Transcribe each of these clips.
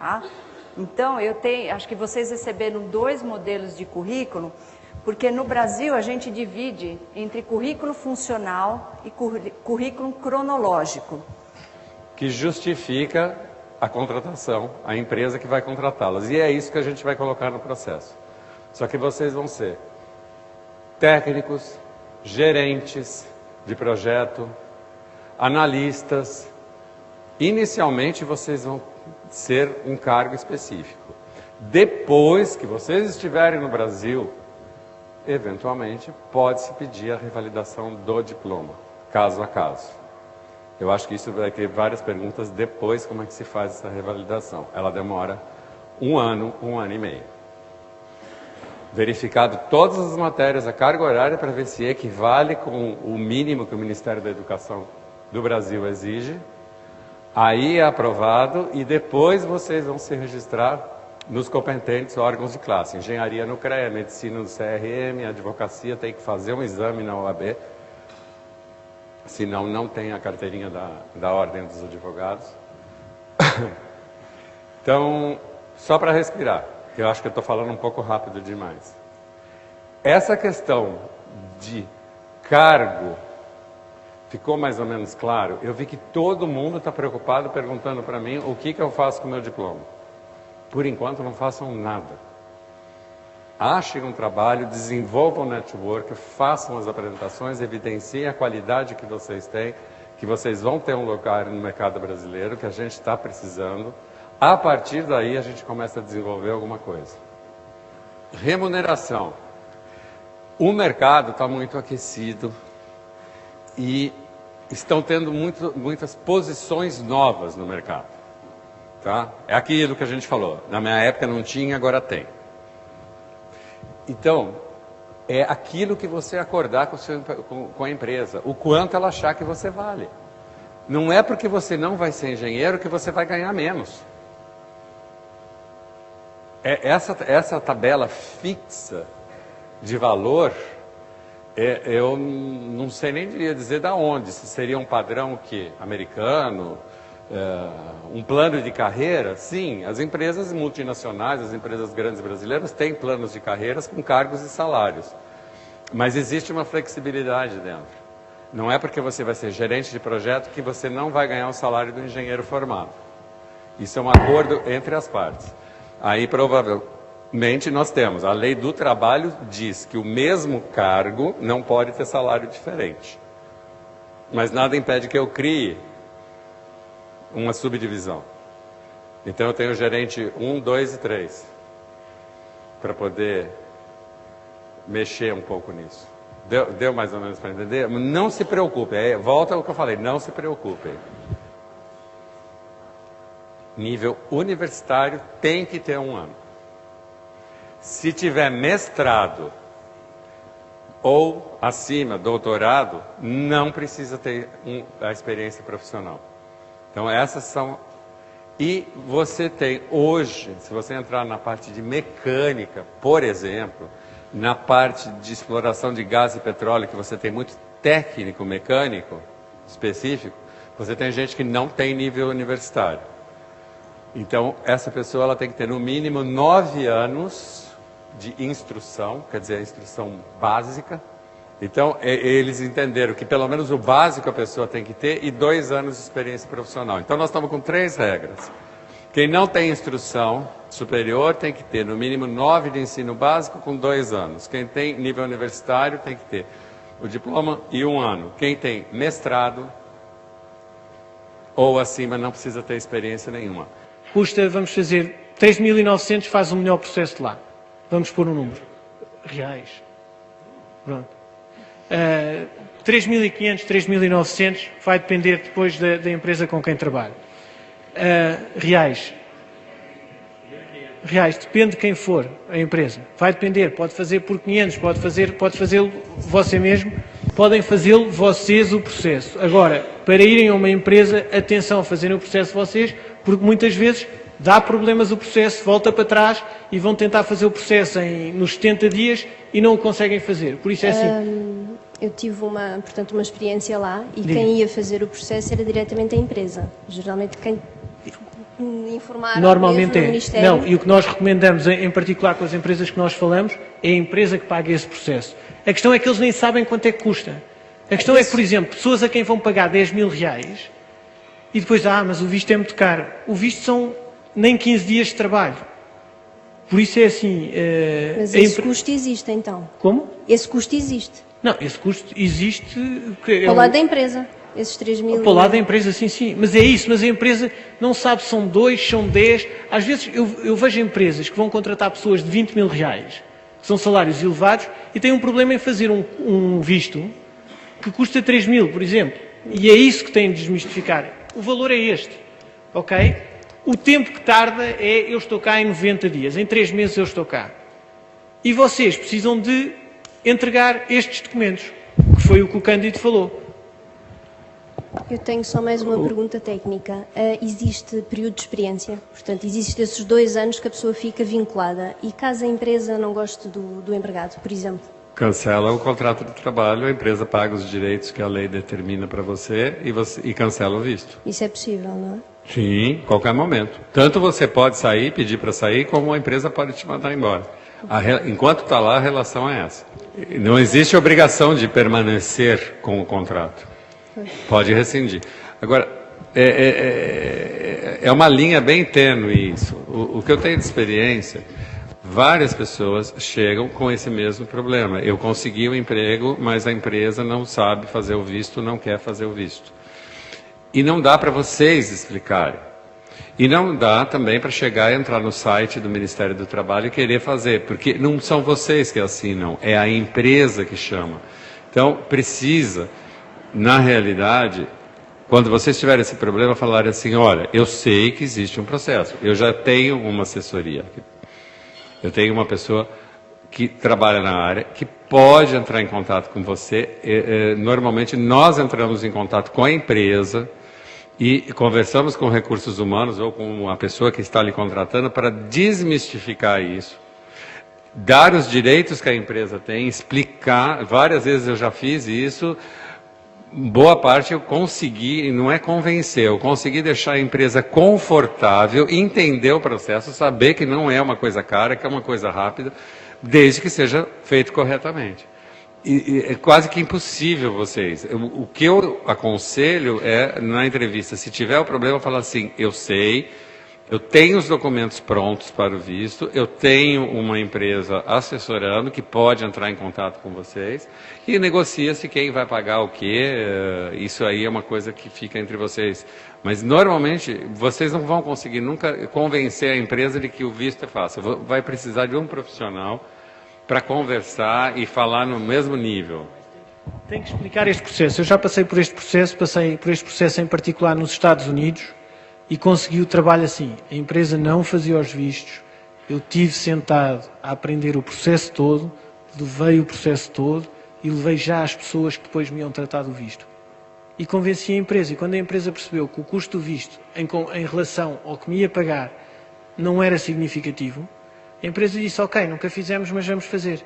tá? Então, acho que vocês receberam 2 modelos de currículo, porque no Brasil a gente divide entre currículo funcional e currículo cronológico. Que justifica a contratação, a empresa que vai contratá-las. E é isso que a gente vai colocar no processo. Só que vocês vão ser técnicos, gerentes de projeto, analistas. Inicialmente vocês vão ser um cargo específico. Depois que vocês estiverem no Brasil, eventualmente pode-se pedir a revalidação do diploma, caso a caso. Eu acho que isso vai ter várias perguntas depois como é que se faz essa revalidação. Ela demora 1 ano, 1 ano e meio. Verificado todas as matérias, a carga horária para ver se equivale com o mínimo que o Ministério da Educação do Brasil exige. Aí é aprovado e depois vocês vão se registrar nos competentes órgãos de classe. Engenharia no CREA, medicina no CRM, advocacia tem que fazer um exame na OAB, senão não tem a carteirinha da Ordem dos Advogados. Então, só para respirar, eu acho que eu estou falando um pouco rápido demais. Essa questão de cargo ficou mais ou menos claro? Eu vi que todo mundo está preocupado perguntando para mim o que eu faço com o meu diploma. Por enquanto não façam nada. Achem um trabalho, desenvolvam o network, façam as apresentações, evidenciem a qualidade que vocês têm, que vocês vão ter um lugar no mercado brasileiro, que a gente está precisando. A partir daí a gente começa a desenvolver alguma coisa. Remuneração. O mercado está muito aquecido e estão tendo muitas posições novas no mercado. Tá? É aquilo que a gente falou. Na minha época não tinha, agora tem. Então, é aquilo que você acordar com a empresa. O quanto ela achar que você vale. Não é porque você não vai ser engenheiro que você vai ganhar menos. Essa tabela fixa de valor, eu não sei nem dizer de onde. Se seria um padrão americano, um plano de carreira. Sim, as empresas multinacionais, as empresas grandes brasileiras têm planos de carreiras com cargos e salários. Mas existe uma flexibilidade dentro. Não é porque você vai ser gerente de projeto que você não vai ganhar o salário do engenheiro formado. Isso é um acordo entre as partes. Aí, provavelmente, nós temos. A lei do trabalho diz que o mesmo cargo não pode ter salário diferente. Mas nada impede que eu crie uma subdivisão. Então, eu tenho gerente 1, 2 e 3. Para poder mexer um pouco nisso. Deu mais ou menos para entender? Não se preocupe. Volta ao que eu falei. Não se preocupem. Nível universitário tem que ter 1 ano. Se tiver mestrado ou acima, doutorado, não precisa ter a experiência profissional. Então essas são... E você tem hoje, se você entrar na parte de mecânica, por exemplo, na parte de exploração de gás e petróleo, que você tem muito técnico mecânico específico, você tem gente que não tem nível universitário. Então, essa pessoa ela tem que ter no mínimo 9 anos de instrução, quer dizer, a instrução básica. Então, eles entenderam que pelo menos o básico a pessoa tem que ter e 2 anos de experiência profissional. Então, nós estamos com 3 regras. Quem não tem instrução superior tem que ter no mínimo 9 de ensino básico com 2 anos. Quem tem nível universitário tem que ter o diploma e 1 ano. Quem tem mestrado ou acima não precisa ter experiência nenhuma. Custa, vamos fazer, 3.900 faz o melhor processo lá. Vamos pôr um número. Reais. Pronto. 3.500, 3.900 vai depender depois da empresa com quem trabalha. Reais. Reais, depende de quem for a empresa. Vai depender, pode fazer por 500, pode fazê-lo você mesmo, podem fazê-lo vocês o processo. Agora, para irem a uma empresa, atenção a fazerem o processo vocês, porque muitas vezes dá problemas o processo, volta para trás e vão tentar fazer o processo nos 70 dias e não o conseguem fazer. Por isso é assim. Eu tive uma experiência lá e quem ia fazer o processo era diretamente a empresa. Geralmente quem informar Normalmente mesmo o Ministério? Não, e o que nós recomendamos, em particular com as empresas que nós falamos, é a empresa que paga esse processo. A questão é que eles nem sabem quanto é que custa. A questão é que, por exemplo, pessoas a quem vão pagar 10 mil reais e depois, mas o visto é muito caro. O visto são nem 15 dias de trabalho. Por isso é assim... Mas esse custo existe, então? Como? Esse custo existe? Não, esse custo existe... Ao lado da empresa, esses 3 mil... Para o lado da empresa, sim. Mas é isso, mas a empresa não sabe se são 2, são 10. Às vezes eu vejo empresas que vão contratar pessoas de 20 mil reais, que são salários elevados, e têm um problema em fazer um visto que custa 3 mil, por exemplo. E é isso que têm de desmistificar. O valor é este, ok? O tempo que tarda é, eu estou cá em 90 dias, em 3 meses eu estou cá. E vocês precisam de entregar estes documentos, que foi o que o Cândido falou. Eu tenho só mais uma pergunta técnica. Existe período de experiência? Portanto, existem esses 2 anos que a pessoa fica vinculada. E caso a empresa não goste do empregado, por exemplo? Cancela o contrato de trabalho, a empresa paga os direitos que a lei determina para você e cancela o visto. Isso é possível, não é? Sim, qualquer momento. Tanto você pode sair, pedir para sair, como a empresa pode te mandar embora. Enquanto está lá, a relação é essa. Não existe obrigação de permanecer com o contrato. Pode rescindir. Agora, é uma linha bem tênue isso. O que eu tenho de experiência, várias pessoas chegam com esse mesmo problema. Eu consegui o emprego, mas a empresa não sabe fazer o visto, não quer fazer o visto. E não dá para vocês explicarem. E não dá também para chegar e entrar no site do Ministério do Trabalho e querer fazer, porque não são vocês que assinam, é a empresa que chama. Então, precisa, na realidade, quando vocês tiverem esse problema, falarem assim, olha, eu sei que existe um processo, eu já tenho uma assessoria, eu tenho uma pessoa que trabalha na área, que pode entrar em contato com você. Normalmente, nós entramos em contato com a empresa e conversamos com recursos humanos ou com a pessoa que está lhe contratando para desmistificar isso, dar os direitos que a empresa tem, explicar. Várias vezes eu já fiz isso, boa parte eu consegui, não é convencer, eu consegui deixar a empresa confortável, entender o processo, saber que não é uma coisa cara, que é uma coisa rápida, desde que seja feito corretamente. E é quase que impossível vocês. O que eu aconselho é, na entrevista, se tiver o problema, falar assim, eu sei, eu tenho os documentos prontos para o visto, eu tenho uma empresa assessorando que pode entrar em contato com vocês e negocia-se quem vai pagar o quê. Isso aí é uma coisa que fica entre vocês. Mas, normalmente, vocês não vão conseguir nunca convencer a empresa de que o visto é fácil. Vai precisar de um profissional para conversar e falar no mesmo nível. Tem que explicar este processo. Eu já passei por este processo em particular nos Estados Unidos e consegui o trabalho assim. A empresa não fazia os vistos, eu tive sentado a aprender o processo todo, levei o processo todo e levei já as pessoas que depois me iam tratar do visto. E convenci a empresa, e quando a empresa percebeu que o custo do visto em relação ao que me ia pagar não era significativo, a empresa disse, ok, nunca fizemos, mas vamos fazer.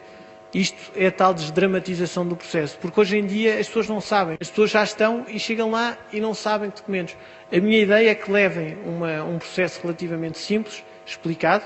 Isto é a tal desdramatização do processo, porque hoje em dia as pessoas não sabem. As pessoas já estão e chegam lá e não sabem que documentos. A minha ideia é que levem um processo relativamente simples, explicado,